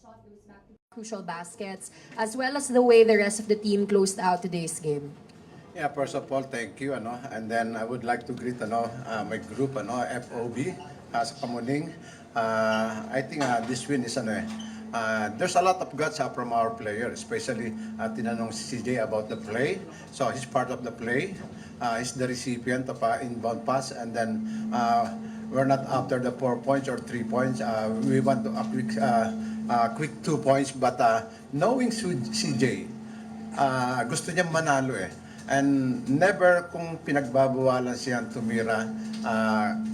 shot those crucial baskets, as well as the way the rest of the team closed out today's game? Yeah, first of all, thank you, and then I would like to greet, my group, FOB, sa Kamuning. I think this win is, there's a lot of guts from our player, especially tinanong si CJ about the play. So he's part of the play. He's the recipient of inbound pass, and then we're not after the 4 points or 3 points. We want to quick 2 points, but knowing CJ, gusto niyang manalo eh. And never kung pinagbabawalan siyang tumira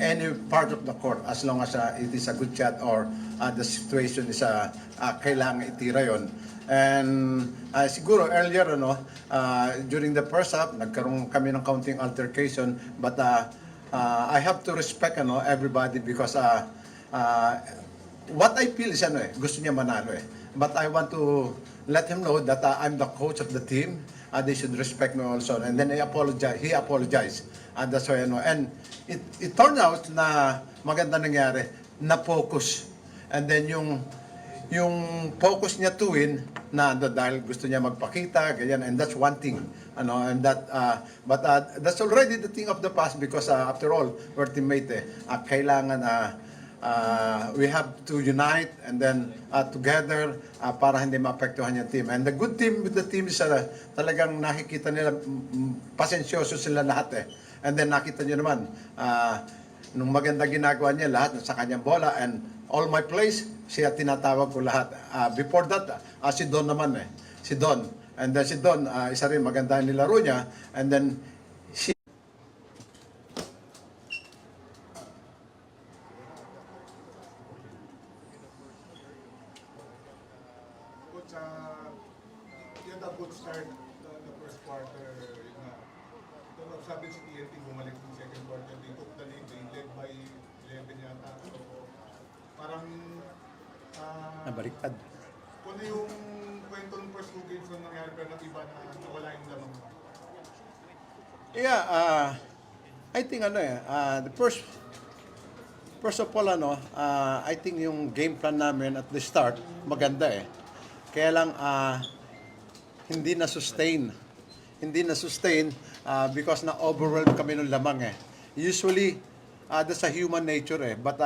any part of the court as long as it is a good shot or the situation is kailangan itira yon. And siguro earlier during the first half nagkaroon kami ng counting altercation, but I have to respect everybody because what I feel is gusto niya manalo eh. But I want to let him know that I'm the coach of the team. They should respect me also. And then he apologized. And that's why and it turned out na maganda nangyari, na focus. And then yung focus niya to win na dahil gusto niya magpakita, ganyan, and that's one thing. And that but that's already the thing of the past because after all, we're teammate kailangan we have to unite and then together para hindi maapektuhan yung team. And the good thing with the team is talagang nakikita nila pasensyoso sila lahat eh. And then nakita nyo naman nung maganda ginagawa niya lahat sa kanyang bola, and all my plays siya tinatawag ko lahat. Before that si Don naman eh. Si Don. And then si Don isa rin maganda nilaro niya, and then you had a good start the first quarter. Yun nga. Pero sabi si TNT, bumalik ng second quarter. They took the lead. They led by 11 yata. So, parang nabaliktad. kung ano yung kwento ng first two games na nangyari pero nag-iba na nawala yung lamang mo. Yeah, I think the first of all I think yung game plan namin at the start maganda eh. Kaya lang hindi na sustain because na overwhelmed kami ng lamang eh. Usually that's a human nature eh, but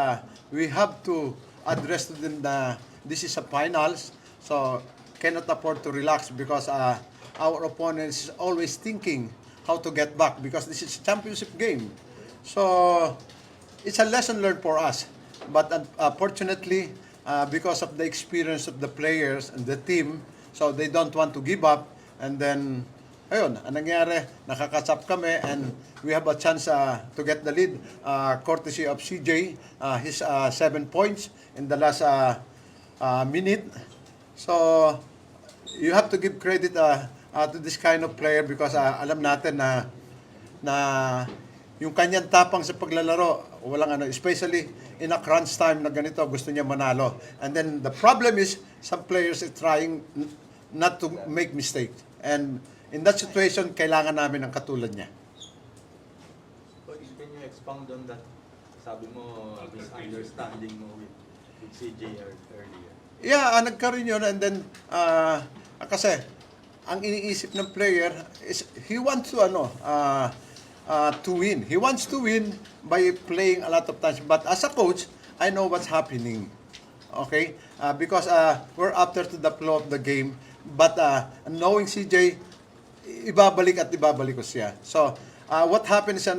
we have to address to them na this is a finals, so cannot afford to relax because our opponent is always thinking how to get back because this is a championship game. So it's a lesson learned for us, but fortunately because of the experience of the players and the team, so they don't want to give up. And then ayun, ang nangyari, nakakatap kami and we have a chance to get the lead courtesy of CJ, his 7 points in the last minute. So you have to give credit to this kind of player because alam natin na yung kanyang tapang sa paglalaro, walang especially in a crunch time na ganito, gusto niya manalo. And then the problem is, some players are trying not to make mistakes. And in that situation, kailangan namin ng katulad niya. Coach, can you expound on that? Sabi mo, misunderstanding mo with CJ earlier. Yeah, nagkaroon yun. And then, kasi, ang iniisip ng player is, he wants to win. He wants to win by playing a lot of times. But as a coach, I know what's happening. Okay? Because we're after to the flow of the game. But knowing CJ, ibabalik ko siya. So, what happened is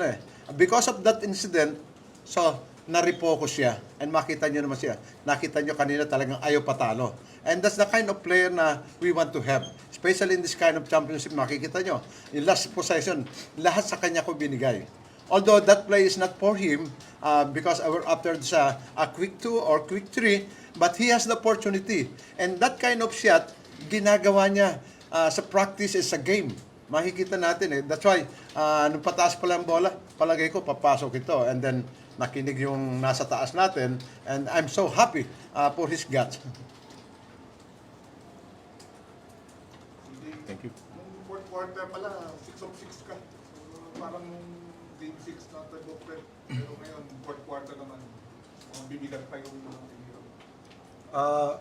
because of that incident, so, na-refocus siya. And makita nyo naman siya. Nakita nyo kanina talagang ayaw patalo. And that's the kind of player na we want to have. Especially in this kind of championship, makikita nyo. Yung last possession, lahat sa kanya ko binigay. Although that play is not for him, because we're after a quick 2 or quick 3, but he has the opportunity. And that kind of shot, ginagawa niya sa practice is sa game. Makikita natin eh. That's why, nung pataas pala ang bola, palagay ko, papasok ito. And then, nakinig yung nasa taas natin. And I'm so happy for his guts. Thank you. Nung fourth quarter pala, 6 of 6 ka. So, parang game 6 na type of threat. Pero ngayon, fourth quarter naman, bibigat pa yung mga tinira.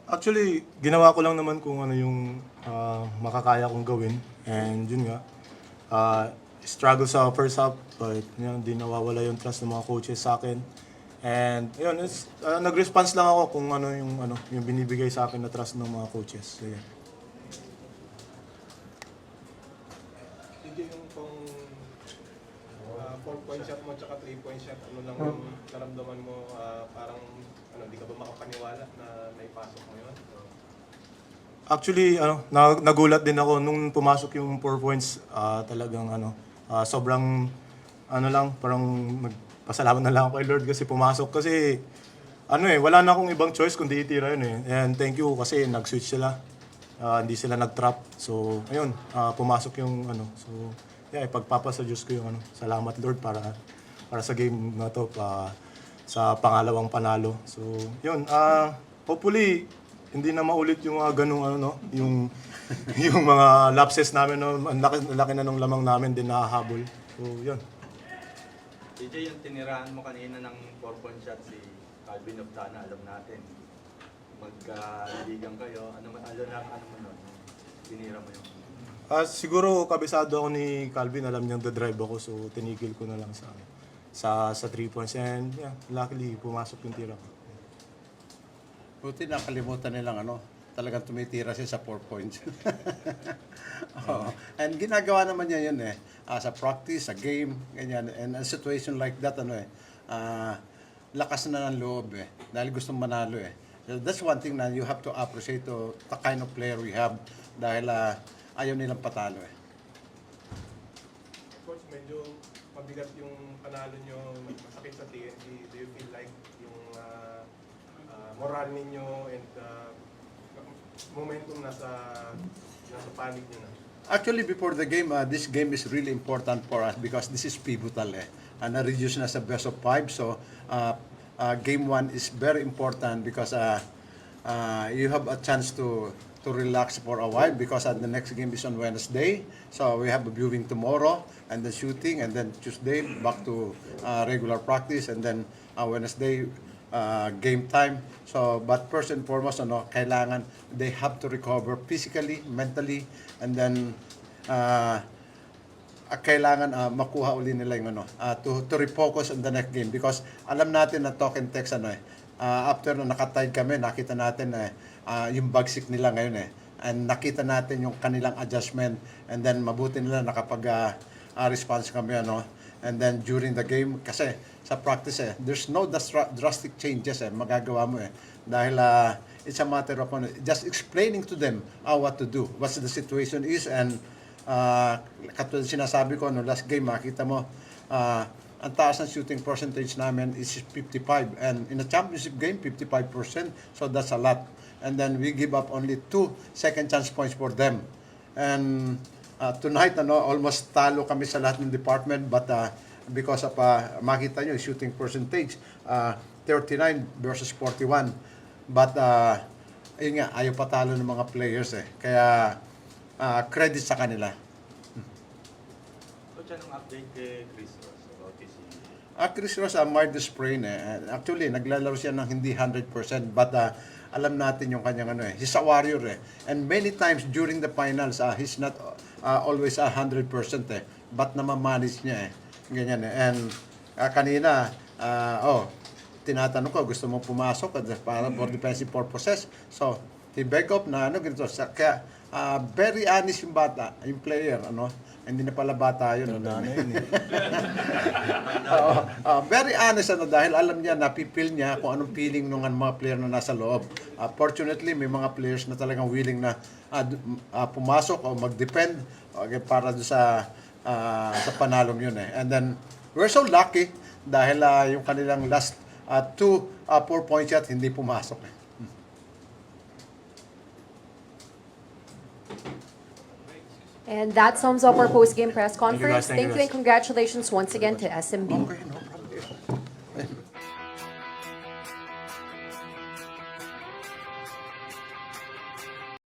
Actually, ginawa ko lang naman kung ano yung makakaya kong gawin. And yun nga, struggle sa first half, but yun, di nawawala yung trust ng mga coaches sa akin. And yun, nag-response lang ako kung ano yung binibigay sa akin na trust ng mga coaches. So, yeah. Sige yung pang 4-point shot mo tsaka 3-point shot, ano lang yung naramdaman mo, parang di ka ba makapaniwala na naipasok mo yun? Actually, nagulat din ako nung pumasok yung 4 points. Talagang sobrang lang, parang magpasalamat na lang ako kay Lord kasi pumasok. Kasi wala na akong ibang choice kundi itira yun eh. And thank you kasi nag-switch sila. Hindi sila nag-trap. So, ayun, pumasok yung So, yeah, ipagpapasa Diyos ko yung salamat Lord para sa game na to, sa pangalawang panalo. So, yun, hopefully, hindi na maulit yung mga ganung yung yung mga lapses namin, ang laki na nung lamang namin din nahahabol. So, yun. CJ, yung tinirahan mo kanina ng 4-point shot si Calvin Oftana, alam natin. Magkaligang kayo, ano mo nun? Tinira mo yung... Siguro kabisado ako ni Calvin, alam niyang drive ako, so tinigil ko na lang sa 3 points. And yeah, luckily, pumasok yung tira ko. Buti nakalimutan nilang talagang tumitira siya sa 4 points. Oo. And ginagawa naman niya yun sa practice, sa game, ganyan. And a situation like that, lakas na ng loob dahil gustong manalo So that's one thing na you have to appreciate the kind of player we have dahil ayaw nilang patalo Coach, medyo mabigat yung panalo nyo, masakit sa TNT. Do you feel like yung moral ninyo and momentum nasa panig nyo na? Actually, before the game, this game is really important for us because this is pivotal na-reduce na sa best of 5. So, game 1 is very important because you have a chance to relax for a while because the next game is on Wednesday. So, we have a viewing tomorrow and then shooting and then Tuesday back to regular practice and then Wednesday game time. So, but first and foremost, kailangan they have to recover physically, mentally, and then kailangan makuha uli nila yung to refocus on the next game because alam natin na talk and text after na nakatied kami, nakita natin yung bagsik nila ngayon and nakita natin yung kanilang adjustment and then mabuti nila nakapag response kami and then during the game kasi sa practice there's no drastic changes magagawa mo dahil it's a matter of just explaining to them what to do, what the situation is and katulad sinasabi ko last game makita mo ang taas ng shooting percentage namin is 55 and in a championship game 55%, so that's a lot and then we give up only 2 second chance points for them and tonight almost talo kami sa lahat ng department but because of makita nyo shooting percentage 39 versus 41 but ayun nga ayaw patalo ng mga players kaya credit sa kanila. Coach, anong update kay Chris Ross about his Chris Ross mild sprain actually naglalaro siya ng hindi 100% but alam natin yung kanyang he's a warrior and many times during the finals he's not always 100% but namamanage niya ganyan and kanina tinatanong ko gusto mo pumasok para for defensive purposes so he back up na ganito kaya very honest yung bata yung player hindi na pala bata yun very honest dahil alam niya napipil niya kung anong feeling ng mga player na nasa loob fortunately may mga players na talagang willing na pumasok o mag-defend para do sa panalong yun and then we're so lucky dahil yung kanilang last 2 4-point shot hindi pumasok And that sums up our post-game press conference. Thank you, guys. Thank you and congratulations once again to SMB. Okay, no?